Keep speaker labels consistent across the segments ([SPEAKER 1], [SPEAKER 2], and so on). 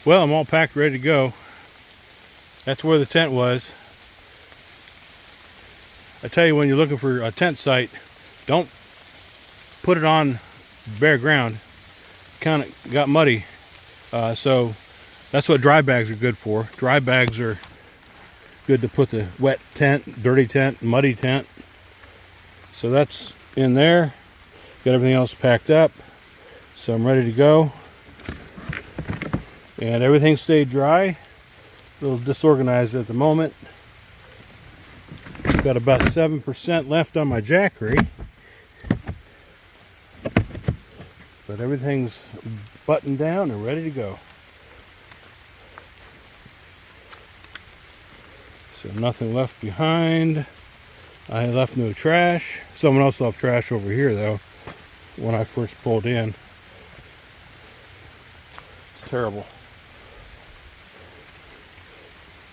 [SPEAKER 1] Well, I'm all packed, ready to go. That's where the tent was. I tell you, when you're looking for a tent site, don't put it on bare ground. Kind of got muddy. So that's what dry bags are good for. Dry bags are good to put the wet tent, dirty tent, muddy tent. So that's in there. Got everything else packed up. So I'm ready to go. And everything stayed dry. A little disorganized at the moment. Got about 7% left on my jackery. But everything's buttoned down and ready to go. So nothing left behind. I left no trash. Someone else left trash over here though when I first pulled in. It's terrible.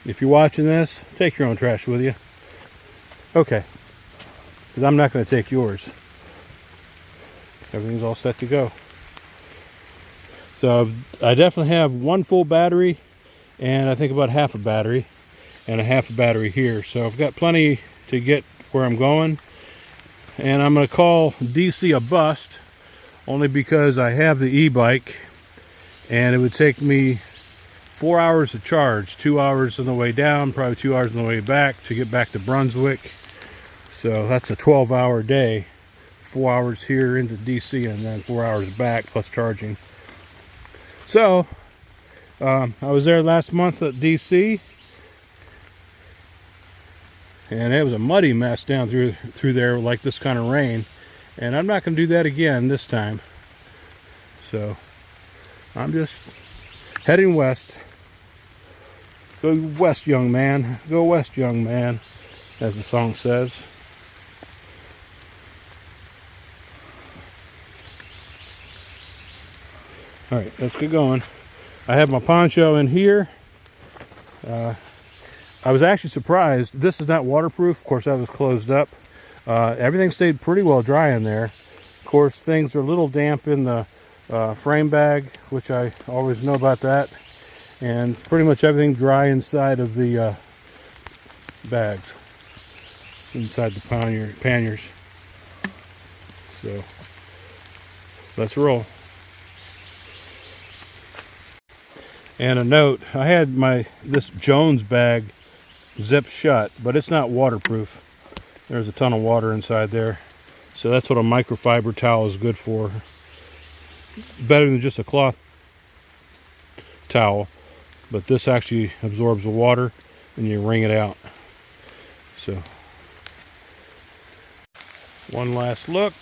[SPEAKER 1] If you're watching this, take your own trash with you. Okay. Because I'm not going to take yours. Everything's all set to go. So I definitely have one full battery and I think about half a battery and a half a battery here. So I've got plenty to get where I'm going. And I'm going to call DC a bust only because I have the e-bike and it would take me 4 hours to charge, 2 hours on the way down, probably 2 hours on the way back to get back to Brunswick. So that's a 12-hour day, 4 hours here into DC and then 4 hours back plus charging. So I was there last month at DC and it was a muddy mess down through there like this kind of rain, and I'm not going to do that again this time. So I'm just heading west. Go west, young man. Go west, young man, as the song says. All right, let's get going. I have my poncho in here. I was actually surprised. This is not waterproof. Of course, that was closed up. Everything stayed pretty well dry in there. Of course, things are a little damp in the frame bag, which I always know about that. And pretty much everything dry inside of the bags, inside the panniers. So let's roll. And a note, I had this Jones bag zipped shut, but it's not waterproof. There's a ton of water inside there. So that's what a microfiber towel is good for. Better than just a cloth towel. But this actually absorbs the water and you wring it out. So, one last look.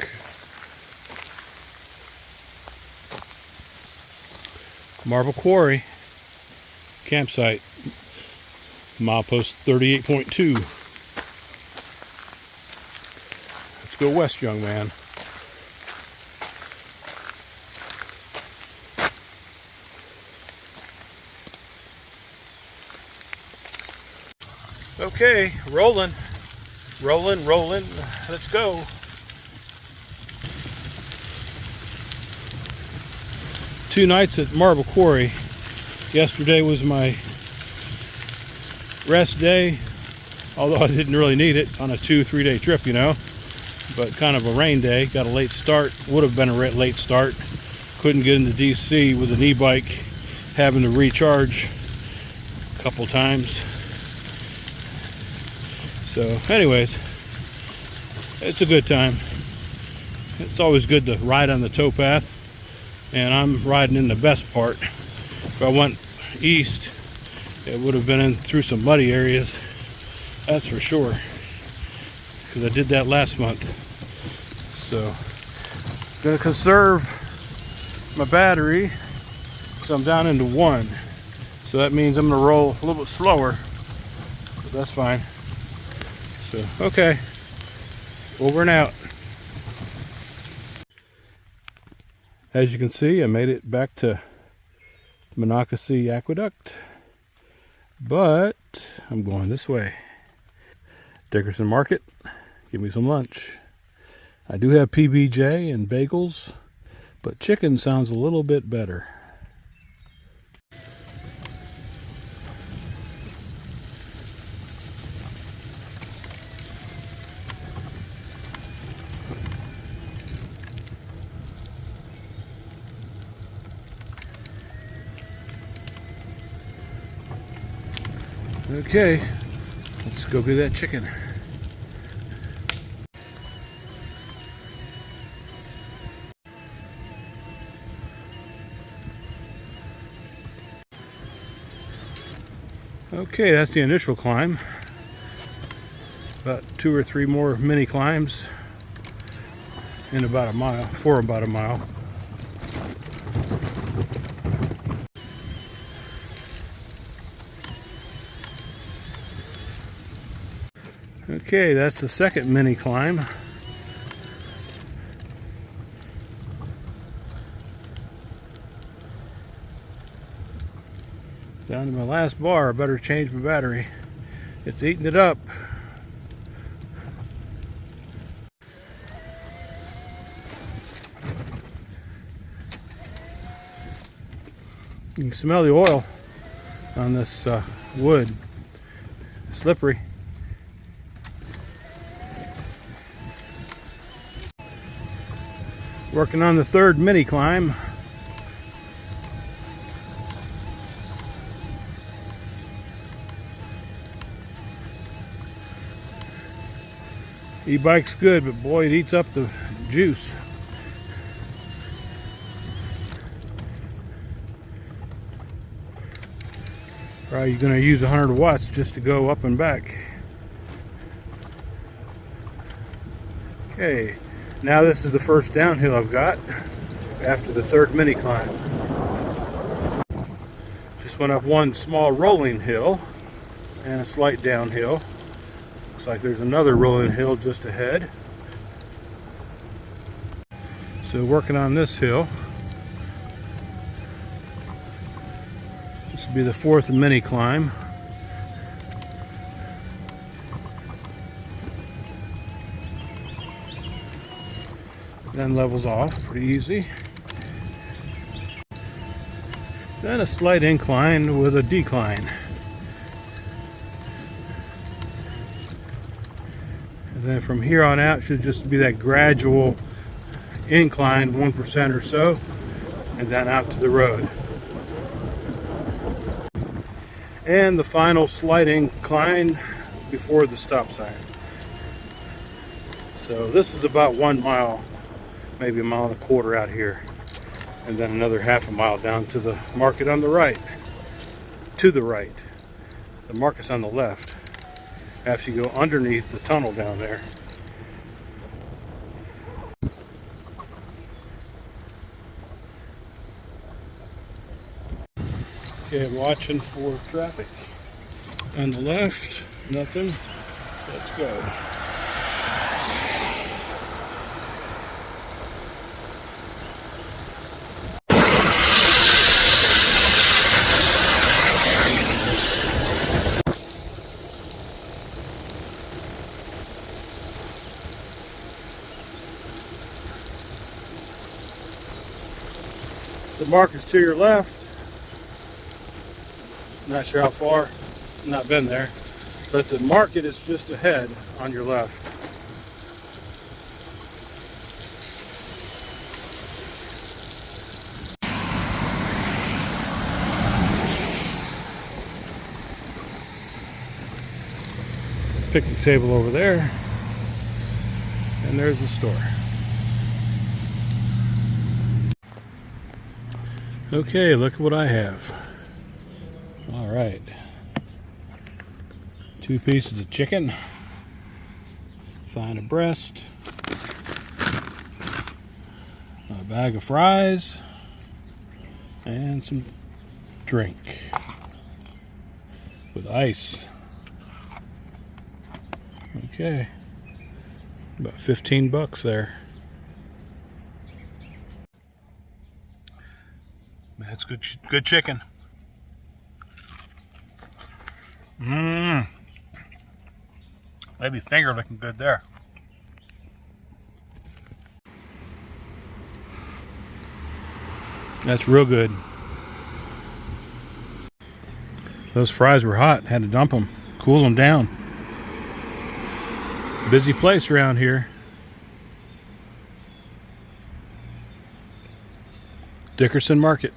[SPEAKER 1] Marble Quarry campsite, milepost 38.2. Let's go west, young man. Okay, rolling. Let's go. Two nights at Marble Quarry. Yesterday was my rest day, although I didn't really need it on a 2-3 day trip, you know. But kind of a rain day. Got a late start. Would have been a late start. Couldn't get into DC with an e-bike, having to recharge a couple times. So anyways, it's a good time. It's always good to ride on the towpath, and I'm riding in the best part. If I went east, it would have been through some muddy areas, that's for sure, because I did that last month. So I'm gonna conserve my battery, so I'm down into 1. So that means I'm gonna roll a little bit slower, but that's fine. So, okay, over and out. As you can see, I made it back to Monocacy Aqueduct, but I'm going this way. Dickerson Market, give me some lunch. I do have PBJ and bagels, but chicken sounds a little bit better. Okay, let's go get that chicken. Okay, that's the initial climb. About 2 or 3 more mini climbs in about a mile, for about a mile. Okay, that's the second mini climb. Down to my last bar. I better change my battery. It's eating it up. You can smell the oil on this wood. Slippery. Working on the third mini climb. E-bike's good, but boy, it eats up the juice. Probably you're going to use 100 watts just to go up and back. Okay, now this is the first downhill I've got after the third mini climb. Just went up one small rolling hill and a slight downhill. Looks like there's another rolling hill just ahead. So working on this hill. This will be the fourth mini climb. Then levels off pretty easy. Then a slight incline with a decline. And then from here on out should just be that gradual incline, 1% or so, and then out to the road. And the final slight incline before the stop sign. So this is about 1 mile, maybe 1.25 miles out here. And then another half a mile down to the market on the right. To the right. The market's on the left. After you go underneath the tunnel down there. Okay, I'm watching for traffic. On the left, nothing. So let's go. The market's to your left. Not sure how far, not been there, but the market is just ahead on your left. Picnic table over there, and there's the store. Okay, look at what I have. All right, 2 pieces of chicken, thigh and breast, a bag of fries, and some drink with ice. Okay, about 15 bucks there. That's good chicken. Maybe finger looking good there. That's real good. Those fries were hot. Had to dump them, cool them down. Busy place around here. Dickerson Market.